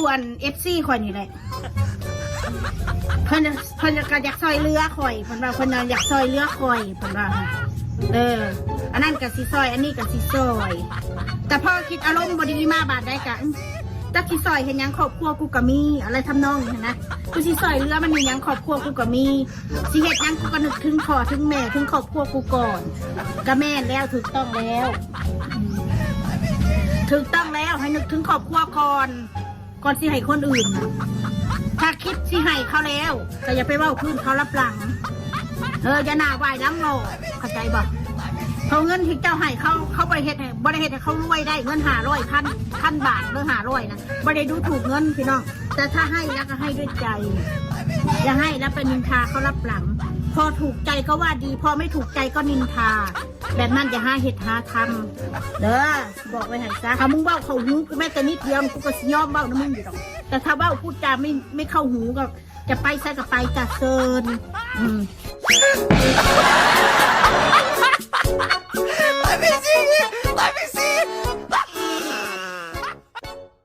ส่วนFCข่อยนี่แหละเพิ่นก็อยากซอยเรือข่อยเพิ่นว่าเพิ่นอยากซอยเรือข่อยเพิ่นว่าอันนั้นก็สิซอยอันนี้ก็สิซอยแต่พอคิดอารมณ์บ่ดีมาบาดได้กะจักสิซอยเห็นหยังครอบครัวกูก็มีอะไรทำนองนี้นะกูสิซอยเรือมันมีหยังครอบครัวกูก็มีสิเฮ็ดหยังกูก็นึกถึงพ่อถึงแม่ถึงครอบครัวกูก่อนก็แม่นแล้วถูกต้องแล้วถูกต้องแล้วให้นึกถึงครอบครัวก่อนสิให้คนอื่นนะถ้าคิดสิให้เขาแล้วก็อย่าไปเว้าพื้นเขารับหลังอย่าหน้าไหวล้ำงอเข้าใจบ่เขาเงินที่เจ้าให้เขาบริเฮ็ดให้เขารวยได้เงิน500,000บาทหรือ500นะบริดูถูกเงินพี่น้องแต่ถ้าให้แล้วก็ให้ด้วยใจอย่าให้แล้วไปนินทาเขารับหลังพอถูกใจก็ว่าดีพอไม่ถูกใจก็นินทาแบบนั้นอย่าหาเหตุหาทำเด้อบอกไว้ให้ซะถ้ามึงเบ้าเข้าหูกูแม้แต่นิดเดียวกูก็สิยอมเบ้านะมึงอยู่หรอกแต่ถ้าเบ้าพูดจาไม่เข้าหูก็จะไปซะก็ไปจะเซิน